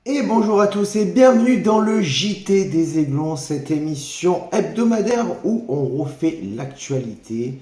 Et bonjour à tous et bienvenue dans le JT des Aiglons, cette émission hebdomadaire où on refait l'actualité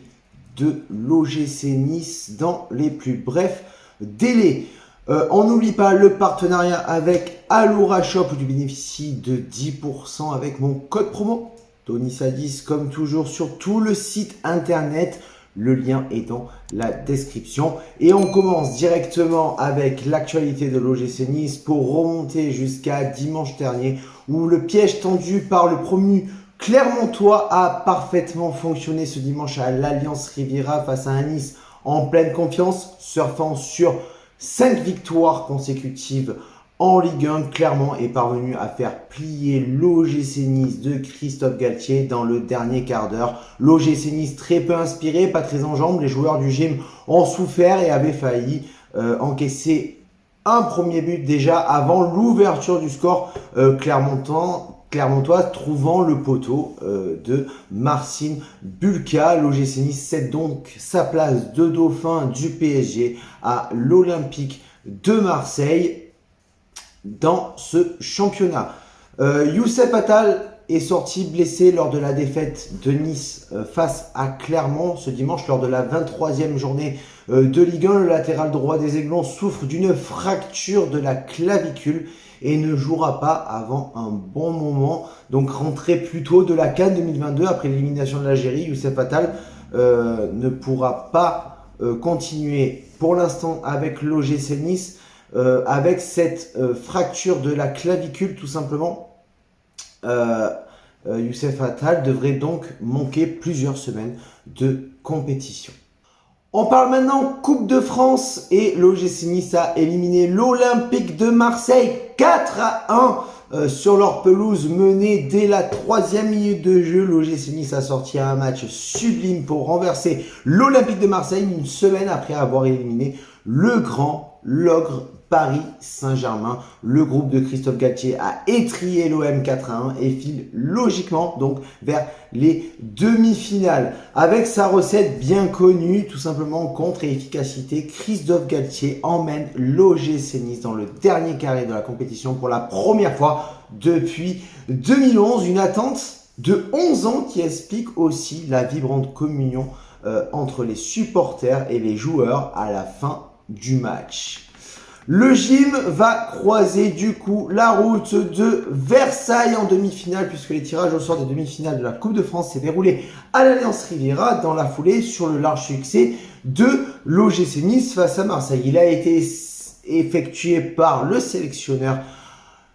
de l'OGC Nice dans les plus brefs délais. On n'oublie pas le partenariat avec Aloura Shop où tu bénéficies de 10% avec mon code promo Tony10 comme toujours sur tout le site internet. Le lien est dans la description. Et on commence directement avec l'actualité de l'OGC Nice pour remonter jusqu'à dimanche dernier où le piège tendu par le promu Clermontois a parfaitement fonctionné ce dimanche à l'Alliance Riviera face à un Nice en pleine confiance, surfant sur 5 victoires consécutives en Ligue 1. Clermont est parvenu à faire plier l'OGC Nice de Christophe Galtier dans le dernier quart d'heure. L'OGC Nice très peu inspiré, pas très en jambes. Les joueurs du gym ont souffert et avaient failli encaisser un premier but déjà avant l'ouverture du score clermontois trouvant le poteau de Marcin Bulka. L'OGC Nice cède donc sa place de dauphin du PSG à l'Olympique de Marseille dans ce championnat. Youssef Attal est sorti blessé lors de la défaite de Nice face à Clermont ce dimanche lors de la 23e journée de Ligue 1. Le latéral droit des Aiglons souffre d'une fracture de la clavicule et ne jouera pas avant un bon moment. Donc rentré plus tôt de la CAN 2022 après l'élimination de l'Algérie, Youssef Attal ne pourra pas continuer pour l'instant avec l'OGC Nice. Avec cette fracture de la clavicule tout simplement, Youssef Attal devrait donc manquer plusieurs semaines de compétition. On parle maintenant Coupe de France et l'OGC Nice a éliminé l'Olympique de Marseille 4-1 sur leur pelouse menée dès la 3e minute de jeu. L'OGC Nice a sorti un match sublime pour renverser l'Olympique de Marseille une semaine après avoir éliminé le grand, l'ogre Paris Saint-Germain. Le groupe de Christophe Galtier a étrillé l'OM 4-1 et file logiquement donc vers les demi-finales. Avec sa recette bien connue, tout simplement contre et efficacité, Christophe Galtier emmène l'OGC Nice dans le dernier carré de la compétition pour la première fois depuis 2011. Une attente de 11 ans qui explique aussi la vibrante communion entre les supporters et les joueurs à la fin du match. Le gym va croiser du coup la route de Versailles en demi-finale puisque les tirages au sort des demi-finales de la Coupe de France s'est déroulé à l'Alliance Riviera dans la foulée sur le large succès de l'OGC Nice face à Marseille. Il a été effectué par le sélectionneur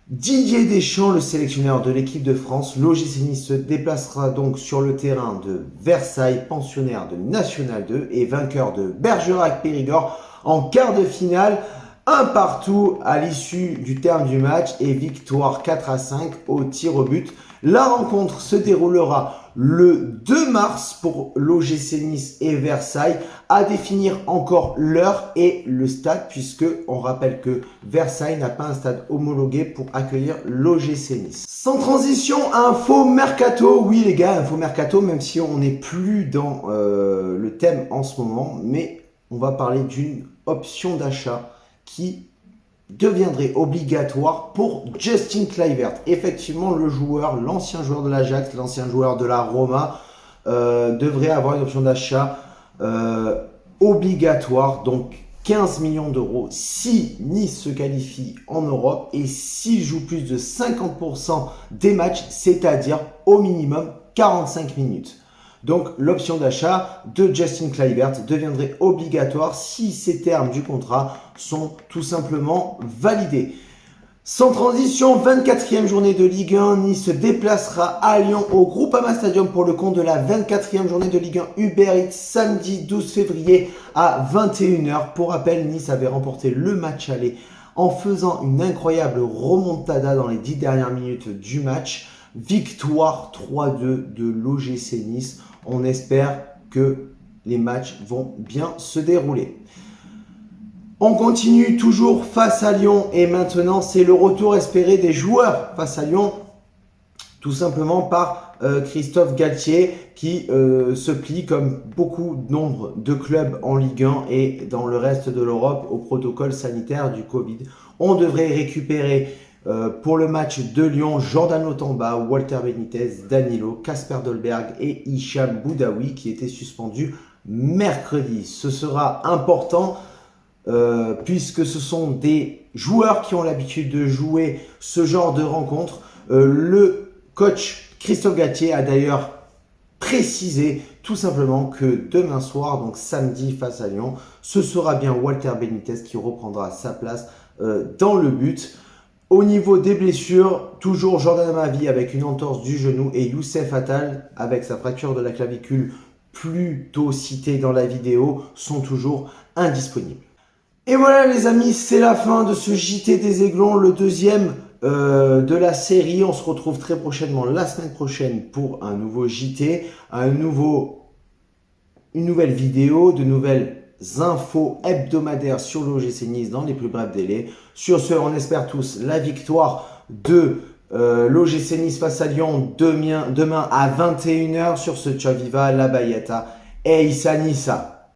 Didier Deschamps, le sélectionneur de l'équipe de France. L'OGC Nice se déplacera donc sur le terrain de Versailles, pensionnaire de National 2 et vainqueur de Bergerac-Périgord en quart de finale. Un partout à l'issue du terme du match et victoire 4-5 au tir au but. La rencontre se déroulera le 2 mars pour l'OGC Nice et Versailles, à définir encore l'heure et le stade puisque on rappelle que Versailles n'a pas un stade homologué pour accueillir l'OGC Nice. Sans transition, info mercato. Oui les gars, info mercato, même si on n'est plus dans le thème en ce moment, mais on va parler d'une option d'achat qui deviendrait obligatoire pour Justin Kluivert. Effectivement, le joueur, l'ancien joueur de l'Ajax, l'ancien joueur de la Roma, devrait avoir une option d'achat obligatoire, donc 15 millions d'euros si Nice se qualifie en Europe et s'il joue plus de 50% des matchs, c'est-à-dire au minimum 45 minutes. Donc l'option d'achat de Justin Kluivert deviendrait obligatoire si ces termes du contrat sont tout simplement validés. Sans transition, 24e journée de Ligue 1, Nice se déplacera à Lyon au Groupama Stadium pour le compte de la 24e journée de Ligue 1 Uber Eats samedi 12 février à 21h. Pour rappel, Nice avait remporté le match aller en faisant une incroyable remontada dans les 10 dernières minutes du match. Victoire 3-2 de l'OGC Nice. On espère que les matchs vont bien se dérouler. On continue toujours face à Lyon et maintenant c'est le retour espéré des joueurs face à Lyon, tout simplement par Christophe Galtier qui se plie comme beaucoup nombre de clubs en Ligue 1 et dans le reste de l'Europe au protocole sanitaire du Covid. On devrait récupérer Pour le match de Lyon, Jordan Otamba, Walter Benitez, Danilo, Kasper Dolberg et Hicham Boudaoui qui étaient suspendus mercredi. Ce sera important puisque ce sont des joueurs qui ont l'habitude de jouer ce genre de rencontre. Le coach Christophe Galtier a d'ailleurs précisé tout simplement que demain soir, donc samedi face à Lyon, ce sera bien Walter Benitez qui reprendra sa place dans le but. Au niveau des blessures, toujours Jordan Amavi avec une entorse du genou et Youssef Attal avec sa fracture de la clavicule plus tôt citée dans la vidéo sont toujours indisponibles. Et voilà les amis, c'est la fin de ce JT des Aiglons, le deuxième de la série. On se retrouve très prochainement, la semaine prochaine, pour un nouveau JT, une nouvelle vidéo, de nouvelles infos hebdomadaires sur l'OGC Nice dans les plus brefs délais. Sur ce, on espère tous la victoire de l'OGC Nice face à Lyon demain à 21 h. Sur ce, ciao viva la Bayata et Issa Nissa.